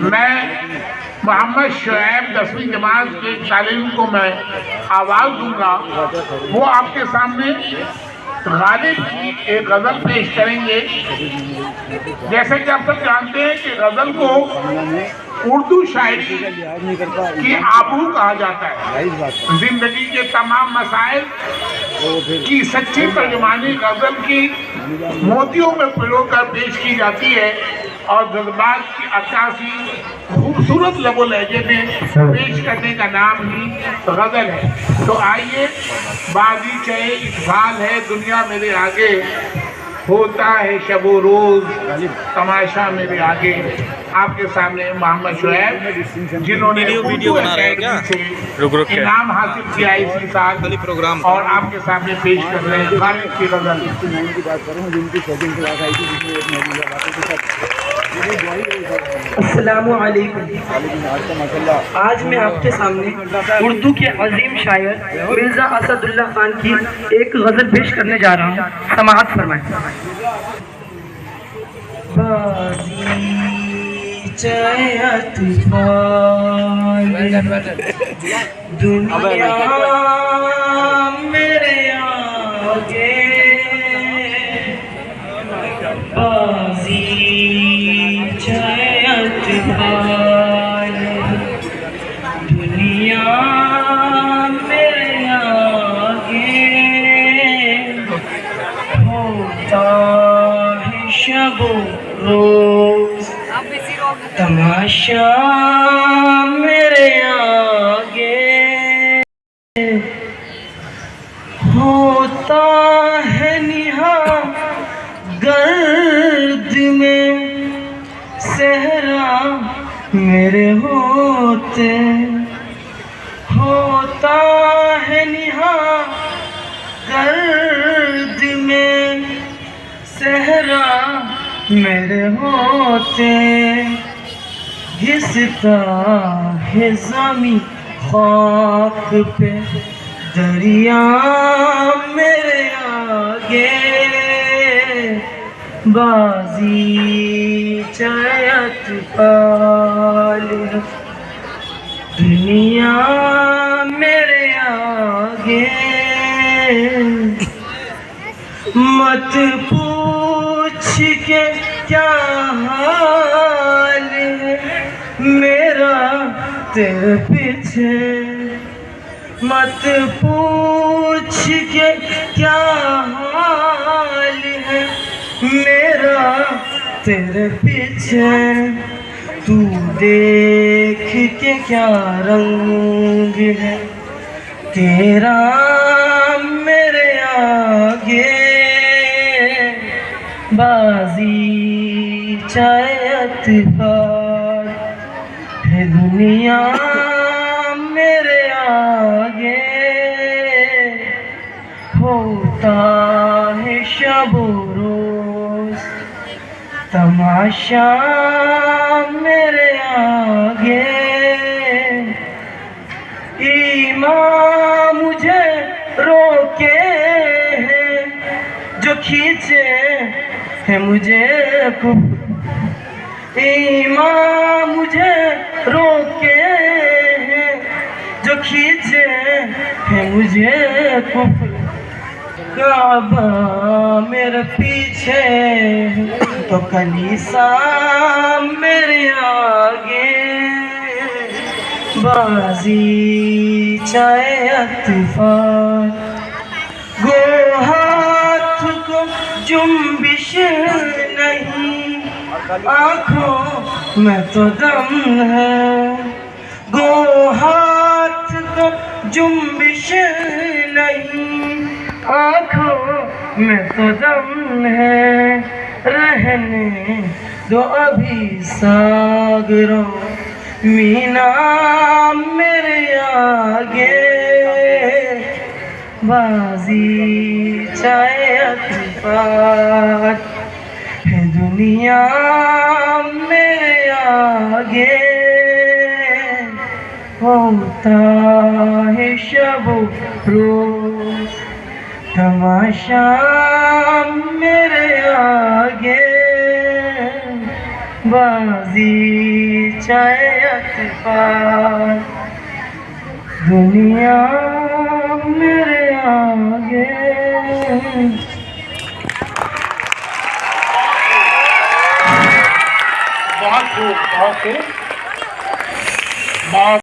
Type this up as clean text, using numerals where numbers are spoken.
मैं मोहम्मद शुएब 10वीं जमात के तालिब को मैं आवाज़ दूंगा। वो आपके सामने गालिब की एक गज़ल पेश करेंगे। जैसे कि आप सब जानते हैं कि गज़ल को उर्दू शायरी की आबरू कहा जाता है। जिंदगी के तमाम मसाइल की सच्ची तर्जुमानी गज़ल की मोतियों में पिरोकर पेश की जाती है और जज्बात की अक्कासी खूबसूरत लबो लहजे में पेश करने का नाम ही गज़ल है। तो आइए, बाजी चाहे इकबाल है दुनिया मेरे आगे, होता है शबो रोज तमाशा मेरे आगे। आपके सामने मोहम्मद शुएब, जिन्होंने वीडियो बना रहे हैं क्या? से इनाम हासिल किया इसी साल प्रोग्राम, और आपके सामने पेश कर रहे हैं गालिब की गज़ल। अस्सलामु अलैकुम। आज मैं आपके सामने उर्दू के अजीम शायर मिर्ज़ा असदुल्ला खान की एक गज़ल पेश करने जा रहा हूँ। समाअत फरमाएं। दुनिया मेरे आगे बाजी दुनिया मेरे आगे, होता है शबो रोज तमाशा मेरे आगे, होता है निहा गर्द में सहरा मेरे होते, होता है निहा गर्द में सहरा मेरे होते, घिसता है ज़मीं खाक पे दरिया मेरे आगे, बाजी चयत पाल दुनिया मेरे आगे, मत पूछ के क्या हाल है मेरा तेरे पीछे, मत पूछ के क्या हाल है मेरा तेरे पीछे, तू देख के क्या रंग है तेरा मेरे आगे, बाजी चायत पार है दुनिया मेरे आगे, होता है शबो रोज तमाशा मेरे आगे, ईमान मुझे रोके हैं जो खींचे है मुझे कुफ्र, ईमान मुझे रोके हैं जो खींचे है मुझे कुफ्र, काबा मेरे पीछे तो कलीसा मेरे आगे, बाजी चाहे अतफार, गो हाथ को जुम्बिश नहीं आँखों में तो दम है, गो हाथ को जुम्बिश नहीं आँखों में तो दम है, रहने दो अभी सागरों मीना मेरे आगे, बाजी चाहे अतफार है दुनिया मेरे आगे, होता है शबो रोज तमाशा मेरे आगे, बाजी चाहे अतफार, दुनिया मेरे आगे। बहुत खूब, बहुत खूब, बहुत